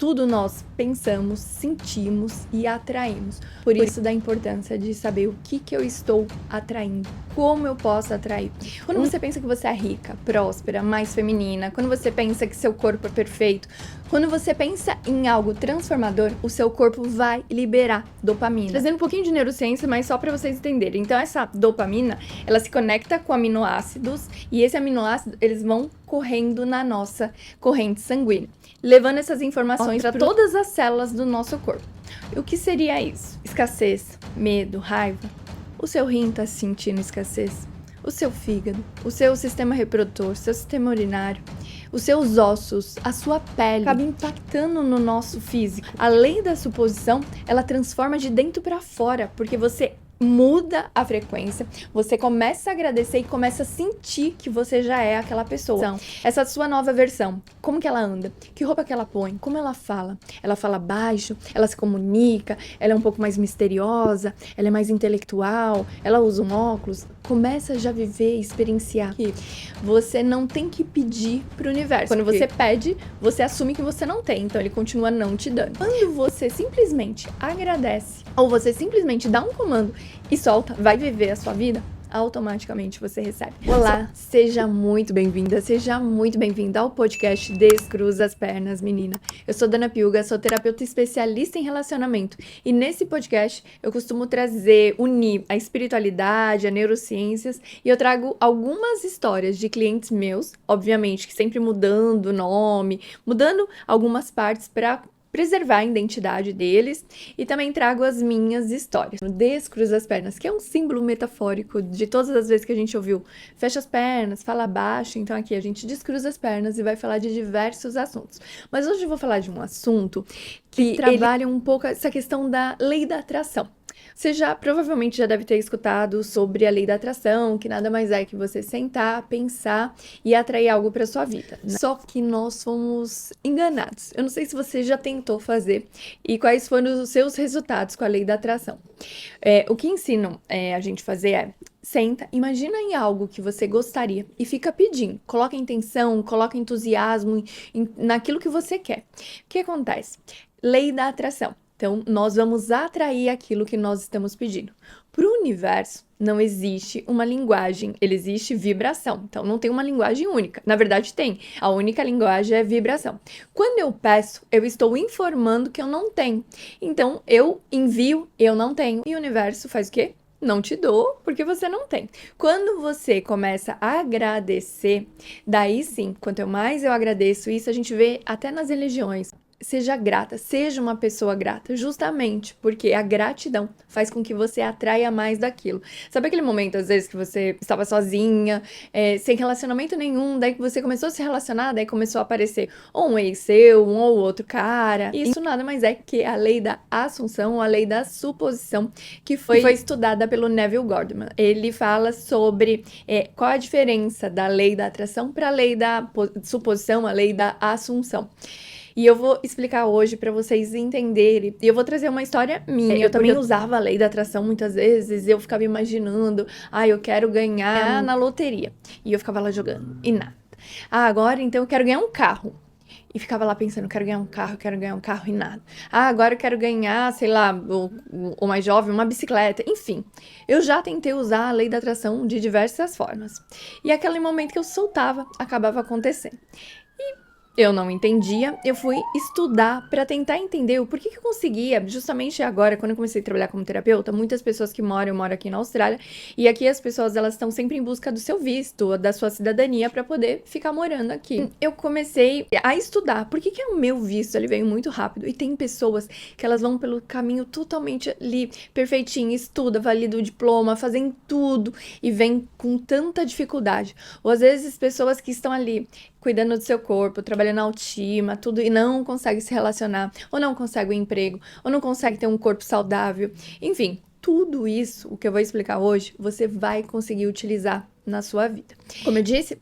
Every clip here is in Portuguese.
Tudo nós pensamos, sentimos e atraímos. Por isso da importância de saber o que eu estou atraindo, como eu posso atrair. Quando você pensa que você é rica, próspera, mais feminina, quando você pensa que seu corpo é perfeito, quando você pensa em algo transformador, o seu corpo vai liberar dopamina. Trazendo um pouquinho de neurociência, mas só para vocês entenderem. Então essa dopamina, ela se conecta com aminoácidos e esse aminoácido, eles vão correndo na nossa corrente sanguínea, levando essas informações para todas as células do nosso corpo. O que seria isso? Escassez, medo, raiva. O seu rim está sentindo escassez? O seu fígado, o seu sistema reprodutor, seu sistema urinário, os seus ossos, a sua pele, acaba impactando no nosso físico. A lei da suposição, ela transforma de dentro para fora, porque você muda a frequência, você começa a agradecer e começa a sentir que você já é aquela pessoa. Então, essa sua nova versão, como que ela anda? Que roupa que ela põe? Como ela fala? Ela fala baixo? Ela se comunica? Ela é um pouco mais misteriosa? Ela é mais intelectual? Ela usa um óculos? Começa já a viver e experienciar que você não tem que pedir pro universo. Quando você pede, você assume que você não tem, então ele continua não te dando. Quando você simplesmente agradece, ou você simplesmente dá um comando e solta, vai viver a sua vida, automaticamente você recebe. Olá, seja muito bem-vinda, seja muito bem-vinda ao podcast Descruza as Pernas, menina. Eu sou Dana Piuga, sou terapeuta especialista em relacionamento e nesse podcast eu costumo unir a espiritualidade, a neurociências e eu trago algumas histórias de clientes meus, obviamente que sempre mudando o nome, mudando algumas partes para preservar a identidade deles e também trago as minhas histórias. Descruza as pernas, que é um símbolo metafórico de todas as vezes que a gente ouviu fecha as pernas, fala baixo, então aqui a gente descruza as pernas e vai falar de diversos assuntos. Mas hoje eu vou falar de um assunto que trabalha um pouco essa questão da lei da atração. Você provavelmente já deve ter escutado sobre a lei da atração, que nada mais é que você sentar, pensar e atrair algo para sua vida, né? Só que nós fomos enganados. Eu não sei se você já tentou fazer e quais foram os seus resultados com a lei da atração. O que ensinam a gente fazer senta, imagina em algo que você gostaria e fica pedindo. Coloca intenção, coloca entusiasmo naquilo que você quer. O que acontece? Lei da atração. Então, nós vamos atrair aquilo que nós estamos pedindo. Para o universo, não existe uma linguagem, ele existe vibração. Então, não tem uma linguagem única. Na verdade, tem. A única linguagem é vibração. Quando eu peço, eu estou informando que eu não tenho. Então, eu envio, eu não tenho. E o universo faz o quê? Não te dou, porque você não tem. Quando você começa a agradecer, daí sim, quanto mais eu agradeço isso, a gente vê até nas religiões. Seja grata, seja uma pessoa grata, justamente porque a gratidão faz com que você atraia mais daquilo. Sabe aquele momento, às vezes, que você estava sozinha, sem relacionamento nenhum, daí que você começou a se relacionar, daí começou a aparecer ou um ex seu, um ou outro cara. Isso nada mais é que a lei da assunção, a lei da suposição, que foi estudada pelo Neville Goddard. Ele fala sobre qual a diferença da lei da atração para a lei da suposição, a lei da assunção. E eu vou explicar hoje pra vocês entenderem. E eu vou trazer uma história minha. Eu também usava a lei da atração muitas vezes. Eu ficava imaginando, eu quero ganhar na loteria. E eu ficava lá jogando. E nada. Agora então eu quero ganhar um carro. E ficava lá pensando, quero ganhar um carro e nada. Agora eu quero ganhar, sei lá, o mais jovem, uma bicicleta. Enfim, eu já tentei usar a lei da atração de diversas formas. E aquele momento que eu soltava, acabava acontecendo. Eu não entendia, eu fui estudar para tentar entender o porquê que eu conseguia, justamente agora, quando eu comecei a trabalhar como terapeuta, muitas pessoas que eu moro aqui na Austrália, e aqui as pessoas, elas estão sempre em busca do seu visto, da sua cidadania, para poder ficar morando aqui. Eu comecei a estudar, por que o meu visto, ele veio muito rápido, e tem pessoas que elas vão pelo caminho totalmente ali, perfeitinho, estuda, valida o diploma, fazem tudo, e vem com tanta dificuldade. Ou às vezes pessoas que estão ali, cuidando do seu corpo, trabalhando na autoestima, tudo, e não consegue se relacionar, ou não consegue um emprego, ou não consegue ter um corpo saudável. Enfim, tudo isso, o que eu vou explicar hoje, você vai conseguir utilizar na sua vida. Como eu disse,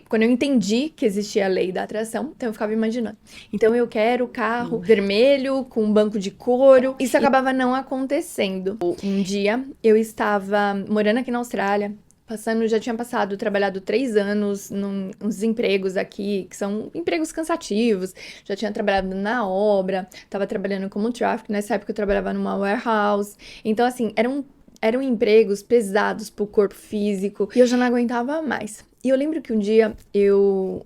quando eu entendi que existia a lei da atração, então eu ficava imaginando. Então eu quero carro vermelho, com um banco de couro. Isso acabava não acontecendo. Um dia, eu estava morando aqui na Austrália, Já tinha passado, trabalhado 3 anos nos empregos aqui, que são empregos cansativos. Já tinha trabalhado na obra, tava trabalhando como traffic. Nessa época eu trabalhava numa warehouse. Então, assim, eram empregos pesados pro corpo físico e eu já não aguentava mais. E eu lembro que um dia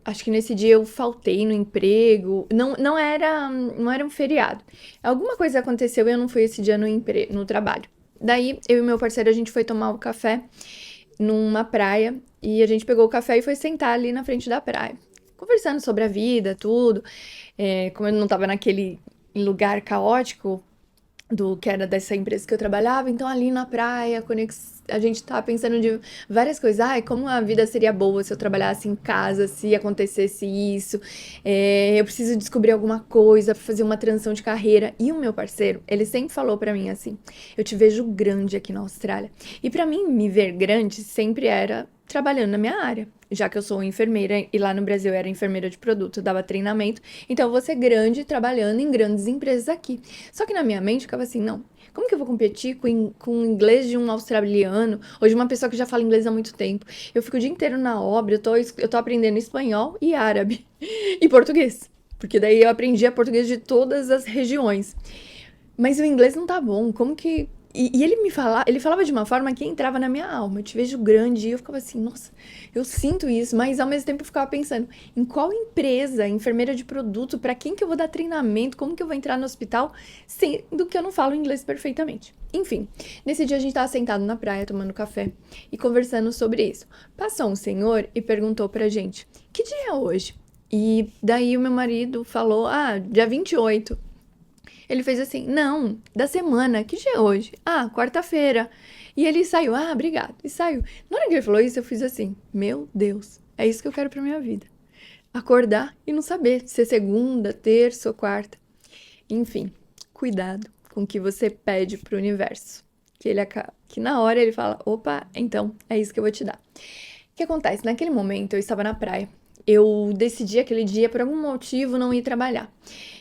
acho que nesse dia eu faltei no emprego. Não era um feriado. Alguma coisa aconteceu e eu não fui esse dia no trabalho. Daí, eu e meu parceiro, a gente foi tomar um café numa praia e a gente pegou o café e foi sentar ali na frente da praia, conversando sobre a vida, tudo. Como eu não tava naquele lugar caótico do que era dessa empresa que eu trabalhava, então ali na praia, a gente tava pensando de várias coisas. Ai, como a vida seria boa se eu trabalhasse em casa, se acontecesse isso. Eu preciso descobrir alguma coisa pra fazer uma transição de carreira. E o meu parceiro, ele sempre falou pra mim assim: eu te vejo grande aqui na Austrália. E pra mim, me ver grande sempre era trabalhando na minha área. Já que eu sou enfermeira e lá no Brasil eu era enfermeira de produto, eu dava treinamento, então eu vou ser grande trabalhando em grandes empresas aqui. Só que na minha mente ficava assim, não, como que eu vou competir com o inglês de um australiano ou de uma pessoa que já fala inglês há muito tempo? Eu fico o dia inteiro na obra, eu tô aprendendo espanhol e árabe e português, porque daí eu aprendia português de todas as regiões. Mas o inglês não tá bom, como que... E ele falava de uma forma que entrava na minha alma. Eu te vejo grande e eu ficava assim, nossa, eu sinto isso, mas ao mesmo tempo eu ficava pensando em qual empresa, enfermeira de produto, pra quem que eu vou dar treinamento, como que eu vou entrar no hospital, sendo que eu não falo inglês perfeitamente. Enfim, nesse dia a gente tava sentado na praia tomando café e conversando sobre isso. Passou um senhor e perguntou pra gente: que dia é hoje? E daí o meu marido falou: dia 28. Ele fez assim, não, da semana, que dia é hoje? Quarta-feira. E ele saiu, obrigado, e saiu. Na hora que ele falou isso, eu fiz assim, meu Deus, é isso que eu quero pra minha vida. Acordar e não saber se é segunda, terça ou quarta. Enfim, cuidado com o que você pede pro universo. Que na hora ele fala, opa, então é isso que eu vou te dar. O que acontece? Naquele momento eu estava na praia. Eu decidi aquele dia, por algum motivo, não ir trabalhar.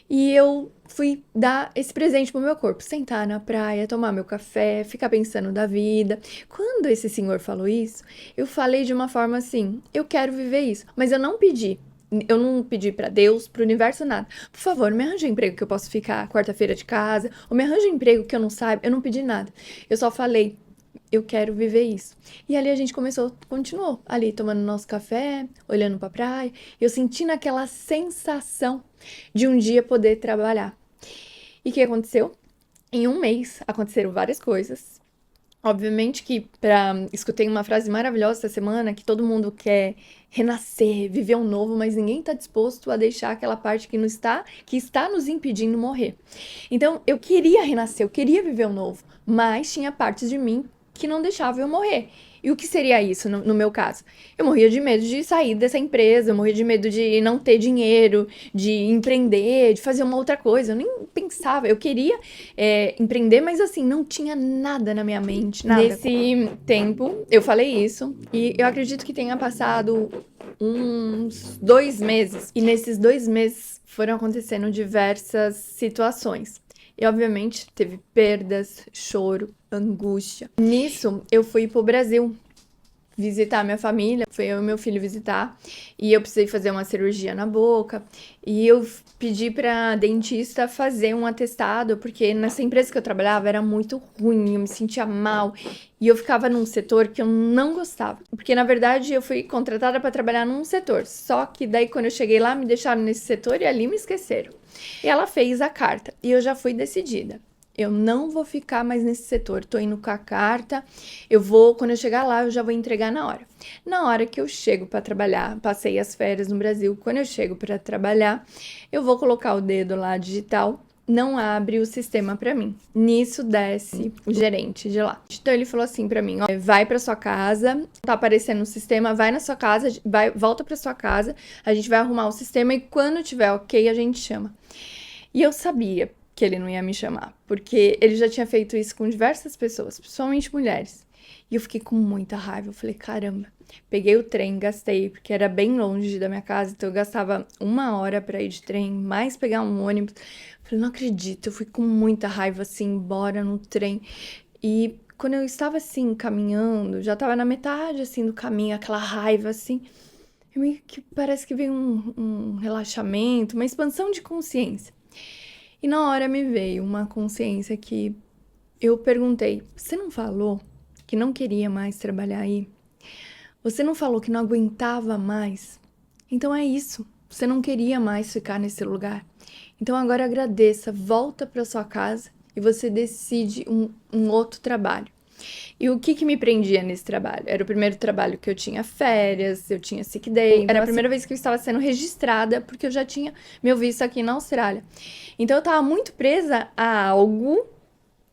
E eu fui dar esse presente pro meu corpo, sentar na praia, tomar meu café, ficar pensando da vida. Quando esse senhor falou isso, eu falei de uma forma assim: eu quero viver isso, mas eu não pedi. Eu não pedi pra Deus, pro universo, nada. Por favor, me arranja um emprego que eu possa ficar quarta-feira de casa, ou me arranja um emprego que eu não saiba. Eu não pedi nada. Eu só falei: eu quero viver isso. E ali a gente continuou ali tomando nosso café, olhando pra praia, e eu sentindo aquela sensação de um dia poder trabalhar. E o que aconteceu? Em um mês aconteceram várias coisas. Obviamente que escutei uma frase maravilhosa essa semana, que todo mundo quer renascer, viver um novo, mas ninguém está disposto a deixar aquela parte que está nos impedindo morrer. Então, eu queria renascer, eu queria viver um novo, mas tinha partes de mim que não deixavam eu morrer. E o que seria isso no meu caso? Eu morria de medo de sair dessa empresa, eu morria de medo de não ter dinheiro, de empreender, de fazer uma outra coisa. Eu nem pensava, eu queria empreender, mas assim, não tinha nada na minha mente, nada. Nesse tempo, eu falei isso e eu acredito que tenha passado uns 2 meses. E nesses 2 meses foram acontecendo diversas situações. E, obviamente, teve perdas, choro, angústia. Nisso, eu fui pro Brasil visitar minha família. Foi eu e meu filho visitar. E eu precisei fazer uma cirurgia na boca. E eu pedi pra dentista fazer um atestado, porque nessa empresa que eu trabalhava era muito ruim, eu me sentia mal. E eu ficava num setor que eu não gostava. Porque, na verdade, eu fui contratada pra trabalhar num setor. Só que daí, quando eu cheguei lá, me deixaram nesse setor e ali me esqueceram. E ela fez a carta. E eu já fui decidida. Eu não vou ficar mais nesse setor. Tô indo com a carta. Quando eu chegar lá, eu já vou entregar na hora. Na hora que eu chego pra trabalhar, passei as férias no Brasil. Quando eu chego pra trabalhar, eu vou colocar o dedo lá digital. Não abre o sistema pra mim. Nisso desce o gerente de lá. Então ele falou assim pra mim, ó, vai pra sua casa, tá aparecendo no sistema, vai na sua casa, volta pra sua casa, a gente vai arrumar o sistema e quando tiver ok, a gente chama. E eu sabia que ele não ia me chamar, porque ele já tinha feito isso com diversas pessoas, principalmente mulheres. E eu fiquei com muita raiva, eu falei, caramba. Peguei o trem, gastei, porque era bem longe da minha casa, então eu gastava 1 hora pra ir de trem, mais pegar um ônibus. Falei, não acredito, eu fui com muita raiva assim, embora no trem. E quando eu estava assim, caminhando, já estava na metade assim do caminho, aquela raiva assim, meio que parece que veio um relaxamento, uma expansão de consciência. E na hora me veio uma consciência que eu perguntei: você não falou que não queria mais trabalhar aí? Você não falou que não aguentava mais? Então é isso. Você não queria mais ficar nesse lugar. Então agora agradeça, volta para sua casa e você decide um outro trabalho. E o que me prendia nesse trabalho? Era o primeiro trabalho que eu tinha férias, eu tinha sick day. Era a primeira vez que eu estava sendo registrada, porque eu já tinha meu visto aqui na Austrália. Então eu estava muito presa a algo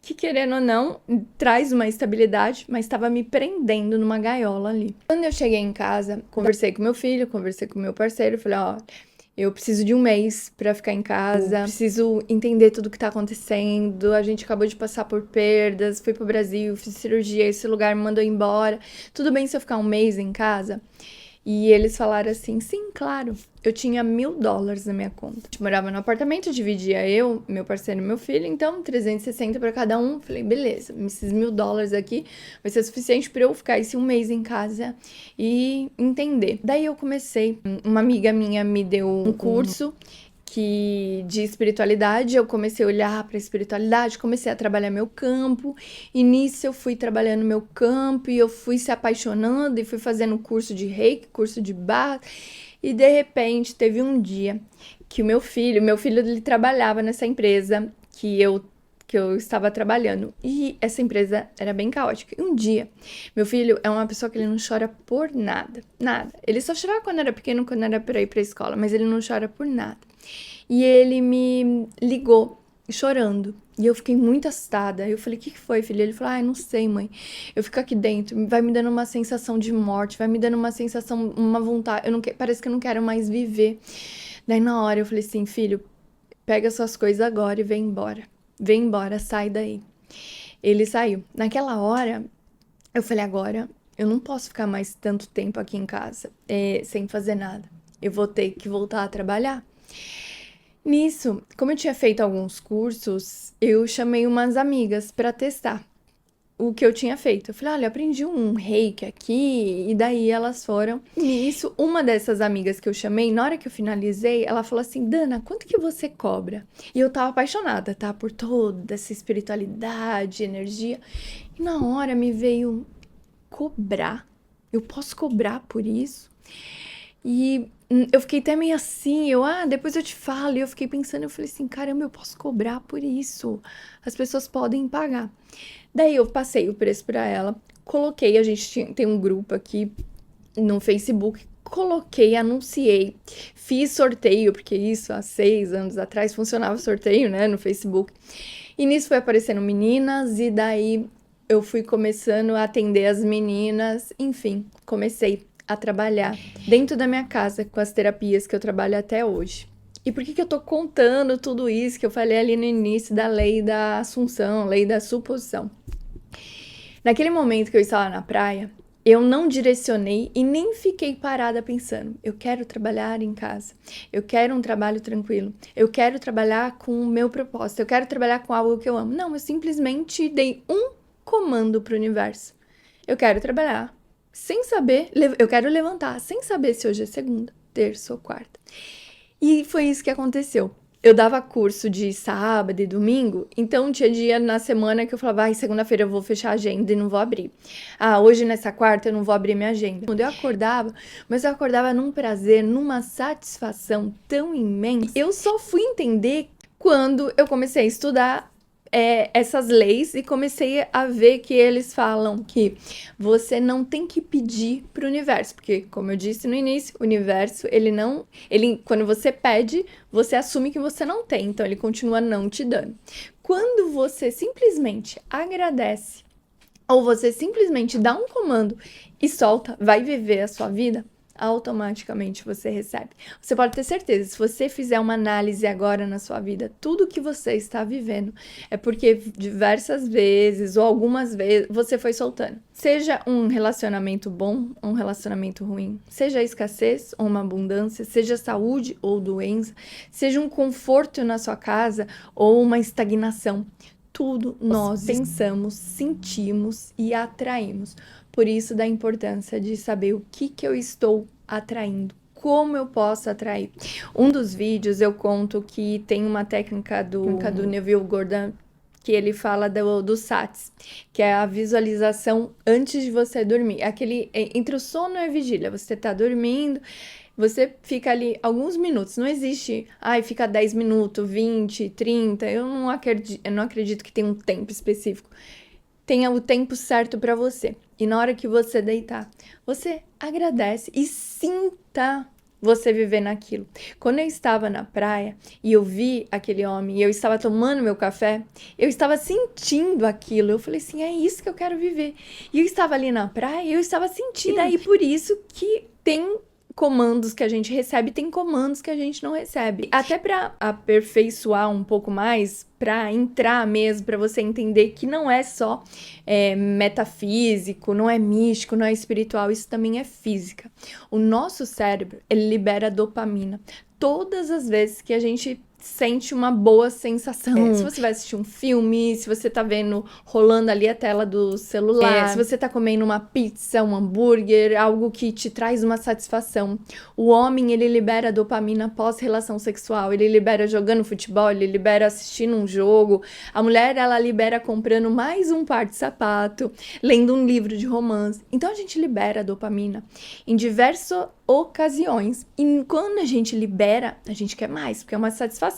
que, querendo ou não, traz uma estabilidade, mas estava me prendendo numa gaiola ali. Quando eu cheguei em casa, conversei com meu filho, conversei com meu parceiro, falei, ó, eu preciso de um mês pra ficar em casa, preciso entender tudo que tá acontecendo, a gente acabou de passar por perdas, fui pro Brasil, fiz cirurgia, esse lugar me mandou embora, tudo bem se eu ficar um mês em casa? E eles falaram assim, sim, claro. Eu tinha $1.000 na minha conta. A gente morava no apartamento, dividia eu, meu parceiro e meu filho, então 360 para cada um. Falei, beleza, esses $1.000 aqui vai ser suficiente para eu ficar esse um mês em casa e entender. Daí eu comecei, uma amiga minha me deu um curso de espiritualidade, eu comecei a olhar para a espiritualidade, comecei a trabalhar meu campo, e nisso eu fui trabalhando meu campo, e eu fui se apaixonando, e fui fazendo curso de reiki, curso de barra, e de repente teve um dia que o meu filho ele trabalhava nessa empresa que eu estava trabalhando, e essa empresa era bem caótica. E um dia, meu filho é uma pessoa que ele não chora por nada, nada. Ele só chorava quando era pequeno, quando era para ir para a escola, mas ele não chora por nada. E ele me ligou chorando, e eu fiquei muito assustada. Eu falei, o que foi, filho? Ele falou, não sei, mãe. Eu fico aqui dentro, vai me dando uma sensação de morte, vai me dando uma sensação, uma vontade, parece que eu não quero mais viver. Daí na hora eu falei assim, filho, pega suas coisas agora e vem embora. Vem embora, sai daí. Ele saiu. Naquela hora, eu falei, agora eu não posso ficar mais tanto tempo aqui em casa, sem fazer nada. Eu vou ter que voltar a trabalhar. Nisso, como eu tinha feito alguns cursos, eu chamei umas amigas para testar o que eu tinha feito. Eu falei, olha, eu aprendi um reiki aqui, e daí elas foram. Nisso, uma dessas amigas que eu chamei, na hora que eu finalizei, ela falou assim, Dana, quanto que você cobra? E eu tava apaixonada, tá? Por toda essa espiritualidade, energia. E na hora me veio cobrar. Eu posso cobrar por isso? E eu fiquei até meio assim, depois eu te falo. E eu fiquei pensando, eu falei assim, caramba, eu posso cobrar por isso. As pessoas podem pagar. Daí eu passei o preço pra ela, coloquei, a gente tem um grupo aqui no Facebook, coloquei, anunciei, fiz sorteio, porque isso há 6 anos atrás funcionava sorteio, né, no Facebook. E nisso foi aparecendo meninas, e daí eu fui começando a atender as meninas, enfim, comecei a trabalhar dentro da minha casa com as terapias que eu trabalho até hoje. E por que eu tô contando tudo isso que eu falei ali no início da lei da assunção, lei da suposição? Naquele momento que eu estava na praia, eu não direcionei e nem fiquei parada pensando, eu quero trabalhar em casa, eu quero um trabalho tranquilo, eu quero trabalhar com o meu propósito, eu quero trabalhar com algo que eu amo. Não, eu simplesmente dei um comando pro universo. Eu quero trabalhar sem saber, eu quero levantar sem saber se hoje é segunda, terça ou quarta. E foi isso que aconteceu. Eu dava curso de sábado e domingo, então tinha dia na semana que eu falava, segunda-feira eu vou fechar a agenda e não vou abrir. Hoje nessa quarta eu não vou abrir minha agenda. Quando eu acordava, mas eu acordava num prazer, numa satisfação tão imensa. Eu só fui entender quando eu comecei a estudar essas leis e comecei a ver que eles falam que você não tem que pedir pro universo, porque, como eu disse no início, o universo, quando você pede, você assume que você não tem, então ele continua não te dando. Quando você simplesmente agradece, ou você simplesmente dá um comando e solta, vai viver a sua vida, automaticamente você recebe. Você pode ter certeza, se você fizer uma análise agora na sua vida, tudo que você está vivendo é porque diversas vezes ou algumas vezes você foi soltando. Seja um relacionamento bom ou um relacionamento ruim, seja escassez ou uma abundância, seja saúde ou doença, seja um conforto na sua casa ou uma estagnação. tudo nós pensamos, sentimos e atraímos. Por isso da importância de saber o que eu estou atraindo, como eu posso atrair. Um dos vídeos eu conto que tem uma técnica do Neville Goddard, que ele fala do SATS, que é a visualização antes de você dormir. Aquele entre o sono e a vigília, você tá dormindo, você fica ali alguns minutos, não existe, fica 10 minutos, 20, 30, eu não acredito que tem um tempo específico. Tenha o tempo certo para você. E na hora que você deitar, você agradece e sinta você viver naquilo. Quando eu estava na praia e eu vi aquele homem e eu estava tomando meu café, eu estava sentindo aquilo. Eu falei assim, é isso que eu quero viver. E eu estava ali na praia e eu estava sentindo. E daí por isso que tem comandos que a gente recebe, tem comandos que a gente não recebe. Até para aperfeiçoar um pouco mais, para entrar mesmo, para você entender que não é só metafísico, não é místico, não é espiritual, isso também é física. O nosso cérebro, ele libera dopamina todas as vezes que a gente sente uma boa sensação. Se você vai assistir um filme, se você tá rolando ali a tela do celular, se você tá comendo uma pizza, um hambúrguer, algo que te traz uma satisfação. O homem, ele libera dopamina pós-relação sexual, ele libera jogando futebol, ele libera assistindo um jogo. A mulher, ela libera comprando mais um par de sapato, lendo um livro de romance. Então, a gente libera dopamina em diversas ocasiões. E quando a gente libera, a gente quer mais, porque é uma satisfação.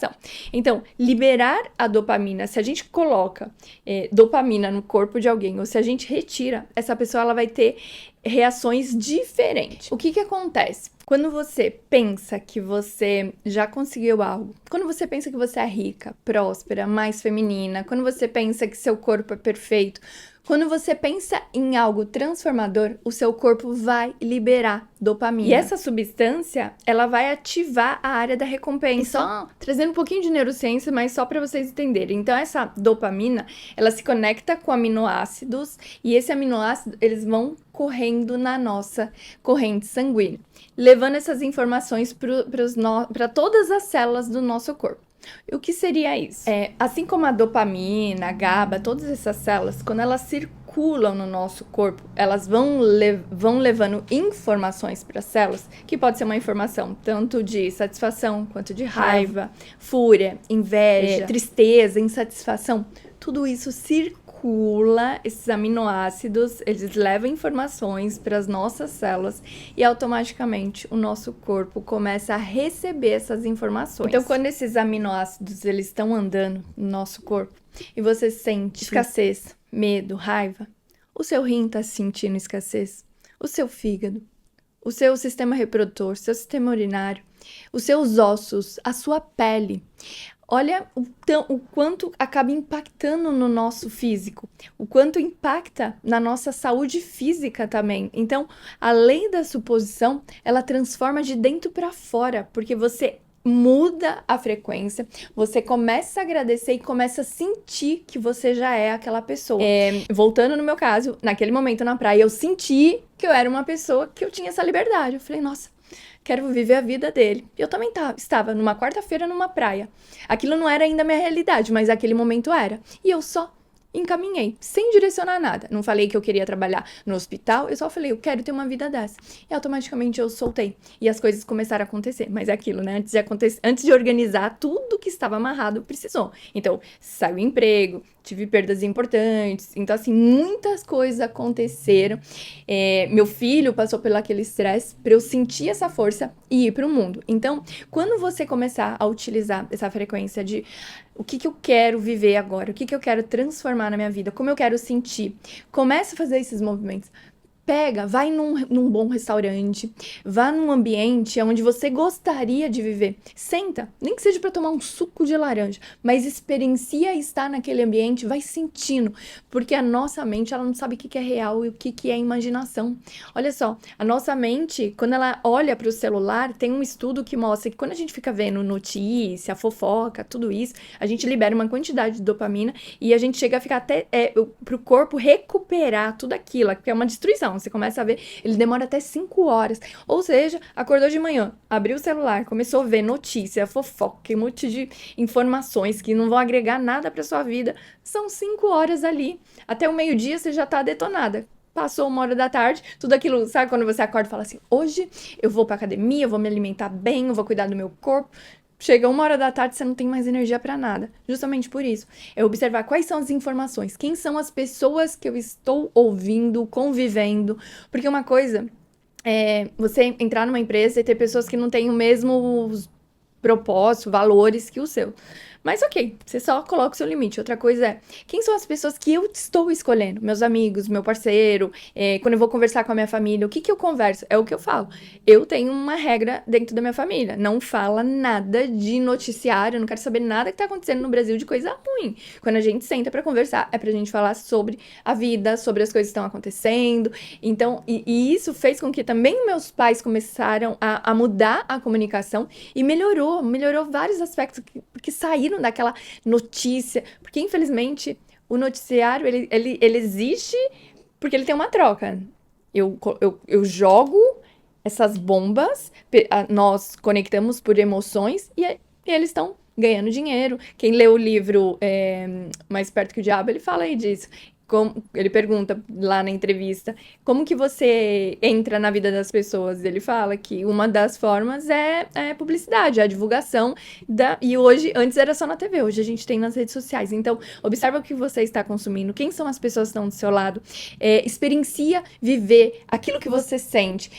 Então, liberar a dopamina, se a gente coloca dopamina no corpo de alguém, ou se a gente retira, essa pessoa ela vai ter reações diferentes. O que acontece? Quando você pensa que você já conseguiu algo, quando você pensa que você é rica, próspera, mais feminina, quando você pensa que seu corpo é perfeito, quando você pensa em algo transformador, o seu corpo vai liberar dopamina. E essa substância, ela vai ativar a área da recompensa. E só trazendo um pouquinho de neurociência, mas só para vocês entenderem. Então, essa dopamina, ela se conecta com aminoácidos e esse aminoácido, eles vão correndo na nossa corrente sanguínea, levando essas informações para todas as células do nosso corpo. O que seria isso? Assim como a dopamina, a GABA, todas essas células, quando elas circulam no nosso corpo, elas vão levando informações para as células, que pode ser uma informação tanto de satisfação, quanto de raiva, fúria, inveja, tristeza, insatisfação. Tudo isso circula, esses aminoácidos, eles levam informações para as nossas células e automaticamente o nosso corpo começa a receber essas informações. Então, quando esses aminoácidos eles estão andando no nosso corpo e você sente escassez, medo, raiva, o seu rim está sentindo escassez, o seu fígado, o seu sistema reprodutor, seu sistema urinário, os seus ossos, a sua pele. Olha o quanto acaba impactando no nosso físico, o quanto impacta na nossa saúde física também. Então, a lei da suposição, ela transforma de dentro para fora, porque você muda a frequência, você começa a agradecer e começa a sentir que você já é aquela pessoa. Voltando no meu caso, naquele momento na praia, eu senti que eu era uma pessoa que eu tinha essa liberdade. Eu falei, nossa, quero viver a vida dele. Eu também estava numa quarta-feira numa praia. Aquilo não era ainda a minha realidade, mas aquele momento era. E eu só encaminhei, sem direcionar nada. Não falei que eu queria trabalhar no hospital, eu só falei, eu quero ter uma vida dessa. E automaticamente eu soltei. E as coisas começaram a acontecer. Mas é aquilo, né? Antes de organizar, tudo que estava amarrado precisou. Então, saiu o emprego, tive perdas importantes. Então, assim, muitas coisas aconteceram. Meu filho passou pelo aquele estresse para eu sentir essa força e ir para o mundo. Então, quando você começar a utilizar essa frequência de o que eu quero viver agora, o que eu quero transformar na minha vida, como eu quero sentir, comece a fazer esses movimentos. Pega, vai num bom restaurante, vá num ambiente onde você gostaria de viver. Senta, nem que seja para tomar um suco de laranja, mas experiencia estar naquele ambiente, vai sentindo, porque a nossa mente, ela não sabe o que é real e o que é imaginação. Olha só, a nossa mente, quando ela olha para o celular, tem um estudo que mostra que quando a gente fica vendo notícia, fofoca, tudo isso, a gente libera uma quantidade de dopamina e a gente chega a ficar até pro corpo recuperar tudo aquilo, que é uma destruição. notificação. Você começa a ver, ele demora até 5 horas. Ou seja, acordou de manhã, abriu o celular, começou a ver notícia, fofoca, um monte de informações que não vão agregar nada pra sua vida. São 5 horas ali. Até o meio-dia você já tá detonada. Passou 1 hora da tarde, tudo aquilo, sabe quando você acorda e fala assim, hoje eu vou pra academia, eu vou me alimentar bem, eu vou cuidar do meu corpo. Chega 1 hora da tarde, você não tem mais energia pra nada. Justamente por isso. É observar quais são as informações, quem são as pessoas que eu estou ouvindo, convivendo. Porque uma coisa é você entrar numa empresa e ter pessoas que não têm o mesmo propósito, valores que o seu. Mas ok, você só coloca o seu limite. Outra coisa é, quem são as pessoas que eu estou escolhendo? Meus amigos, meu parceiro, quando eu vou conversar com a minha família, o que eu converso? É o que eu falo. Eu tenho uma regra dentro da minha família. Não fala nada de noticiário, eu não quero saber nada que tá acontecendo no Brasil de coisa ruim. Quando a gente senta pra conversar, é pra gente falar sobre a vida, sobre as coisas que estão acontecendo. Então, e isso fez com que também meus pais começaram a mudar a comunicação e melhorou vários aspectos porque saíram daquela notícia. Porque, infelizmente, o noticiário, ele existe porque ele tem uma troca. Eu jogo essas bombas, nós conectamos por emoções e eles estão ganhando dinheiro. Quem lê o livro Mais Perto que o Diabo, ele fala aí disso. Ele pergunta lá na entrevista, como que você entra na vida das pessoas? Ele fala que uma das formas é publicidade, é a divulgação. E hoje, antes era só na TV, hoje a gente tem nas redes sociais. Então, observa o que você está consumindo, quem são as pessoas que estão do seu lado, experiencia viver aquilo que você sente,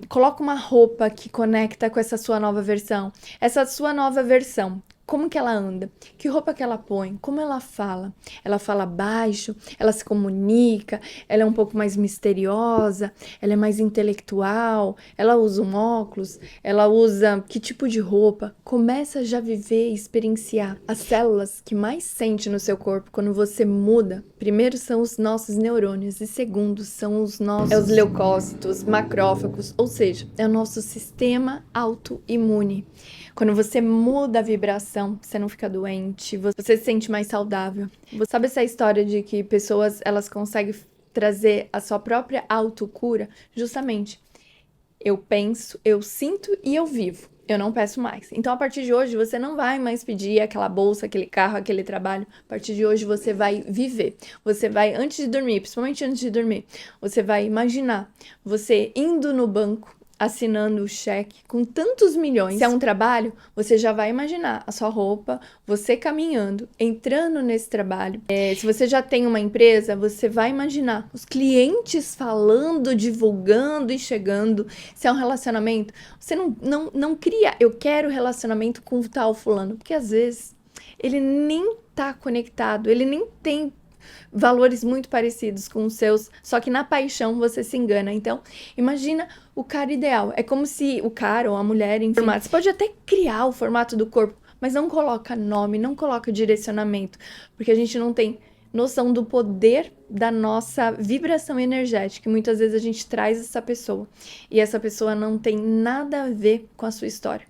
coloca uma roupa que conecta com essa sua nova versão. Essa sua nova versão, como que ela anda? Que roupa que ela põe? Como ela fala? Ela fala baixo? Ela se comunica? Ela é um pouco mais misteriosa? Ela é mais intelectual? Ela usa um óculos? Ela usa que tipo de roupa? Começa já a viver e experienciar. As células que mais sente no seu corpo quando você muda, primeiro são os nossos neurônios e segundo são os leucócitos, macrófagos, ou seja, é o nosso sistema autoimune. Quando você muda a vibração, você não fica doente, você se sente mais saudável. Sabe essa história de que pessoas, elas conseguem trazer a sua própria autocura? Justamente, eu penso, eu sinto e eu vivo. Eu não peço mais. Então, a partir de hoje, você não vai mais pedir aquela bolsa, aquele carro, aquele trabalho. A partir de hoje, você vai viver. Você vai, antes de dormir, principalmente antes de dormir, você vai imaginar você indo no banco, assinando o cheque com tantos milhões. Se é um trabalho, você já vai imaginar a sua roupa, você caminhando, entrando nesse trabalho. Se você já tem uma empresa, você vai imaginar os clientes falando, divulgando e chegando. Se é um relacionamento, você não cria, eu quero relacionamento com tal fulano, porque às vezes ele nem tá conectado, ele nem tem valores muito parecidos com os seus, só que na paixão você se engana. Então, imagina o cara ideal. É como se o cara ou a mulher, enfim, você pode até criar o formato do corpo, mas não coloca nome, não coloca direcionamento, porque a gente não tem noção do poder da nossa vibração energética. E muitas vezes a gente traz essa pessoa e essa pessoa não tem nada a ver com a sua história.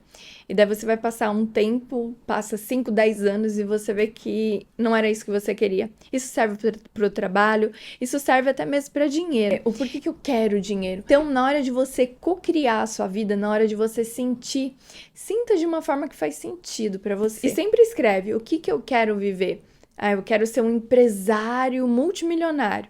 E daí você vai passar um tempo, passa 5, 10 anos e você vê que não era isso que você queria. Isso serve para o trabalho, isso serve até mesmo para dinheiro. O porquê que eu quero dinheiro? Então, na hora de você co-criar a sua vida, na hora de você sentir, sinta de uma forma que faz sentido para você. E sempre escreve o que eu quero viver. Eu quero ser um empresário multimilionário.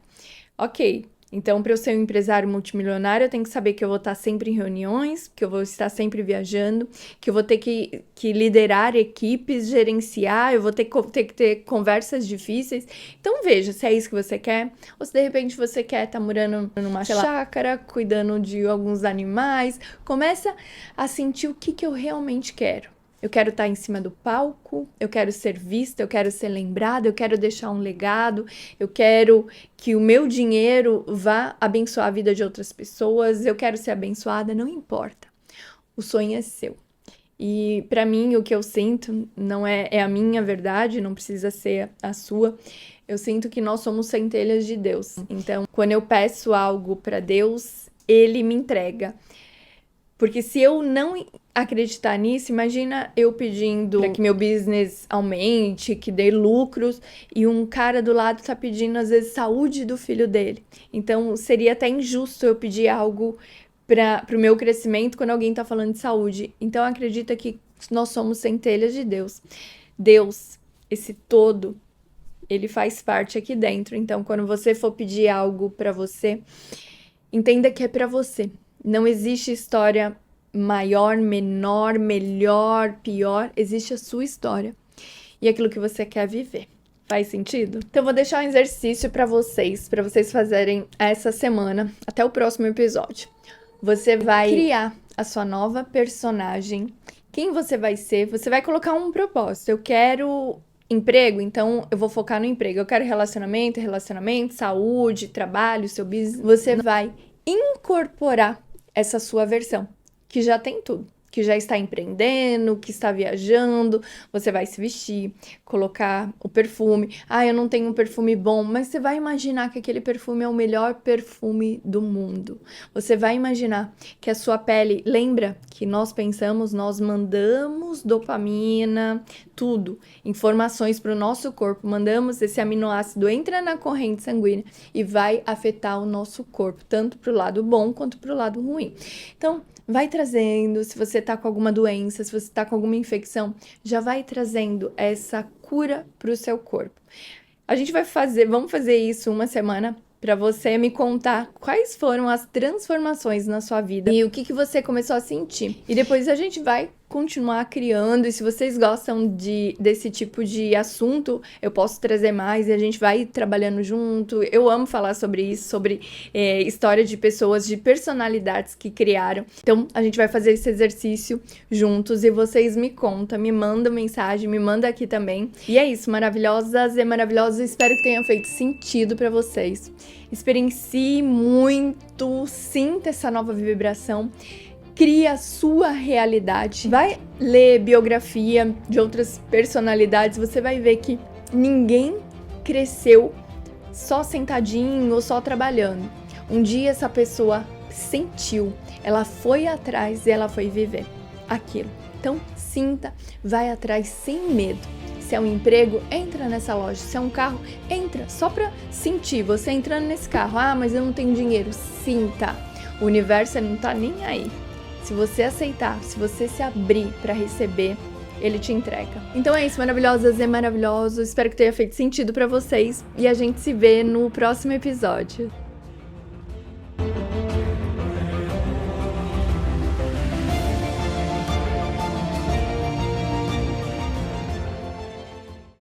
Ok. Então, para eu ser um empresário multimilionário, eu tenho que saber que eu vou estar sempre em reuniões, que eu vou estar sempre viajando, que eu vou ter que liderar equipes, gerenciar, eu vou ter que ter conversas difíceis. Então, veja se é isso que você quer, ou se de repente você quer estar morando numa chácara, cuidando de alguns animais. Começa a sentir o que eu realmente quero. Eu quero estar em cima do palco, eu quero ser vista, eu quero ser lembrada, eu quero deixar um legado, eu quero que o meu dinheiro vá abençoar a vida de outras pessoas, eu quero ser abençoada, não importa. O sonho é seu. E para mim, o que eu sinto não é a minha verdade, não precisa ser a sua. Eu sinto que nós somos centelhas de Deus. Então, quando eu peço algo para Deus, Ele me entrega. Porque se eu não acreditar nisso, imagina eu pedindo para que meu business aumente, que dê lucros, e um cara do lado tá pedindo, às vezes, saúde do filho dele. Então, seria até injusto eu pedir algo pro meu crescimento quando alguém tá falando de saúde. Então, acredita que nós somos centelhas de Deus. Deus, esse todo, ele faz parte aqui dentro. Então, quando você for pedir algo pra você, entenda que é pra você. Não existe história maior, menor, melhor, pior. Existe a sua história e aquilo que você quer viver. Faz sentido? Então, eu vou deixar um exercício pra vocês fazerem essa semana, até o próximo episódio. Você vai criar a sua nova personagem. Quem você vai ser? Você vai colocar um propósito. Eu quero emprego, então eu vou focar no emprego. Eu quero relacionamento, saúde, trabalho, seu business. Você vai incorporar essa sua versão, que já tem tudo, que já está empreendendo, que está viajando. Você vai se vestir, colocar o perfume. Eu não tenho um perfume bom, mas você vai imaginar que aquele perfume é o melhor perfume do mundo. Você vai imaginar que a sua pele, lembra que nós pensamos, nós mandamos dopamina, tudo, informações para o nosso corpo, mandamos esse aminoácido, entra na corrente sanguínea e vai afetar o nosso corpo, tanto para o lado bom quanto para o lado ruim. Então, vai trazendo, se você tá com alguma doença, se você tá com alguma infecção, já vai trazendo essa cura pro seu corpo. Vamos fazer isso uma semana para você me contar quais foram as transformações na sua vida e o que você começou a sentir. E depois a gente vai continuar criando, e se vocês gostam desse tipo de assunto, eu posso trazer mais e a gente vai trabalhando junto. Eu amo falar sobre isso, sobre história de pessoas, de personalidades que criaram. Então, a gente vai fazer esse exercício juntos e vocês me contam, me mandam mensagem, me manda aqui também. E é isso, maravilhosas e maravilhosos, espero que tenha feito sentido para vocês. Experiencie muito, sinta essa nova vibração. Cria a sua realidade. Vai ler biografia de outras personalidades, você vai ver que ninguém cresceu só sentadinho ou só trabalhando. Um dia essa pessoa sentiu, ela foi atrás e ela foi viver aquilo. Então, sinta, vai atrás sem medo. Se é um emprego, entra nessa loja. Se é um carro, entra só pra sentir. Você entrando nesse carro, mas eu não tenho dinheiro. Sinta. O universo não tá nem aí. Se você aceitar, se você se abrir para receber, ele te entrega. Então é isso, maravilhosas e maravilhosos. Espero que tenha feito sentido para vocês e a gente se vê no próximo episódio.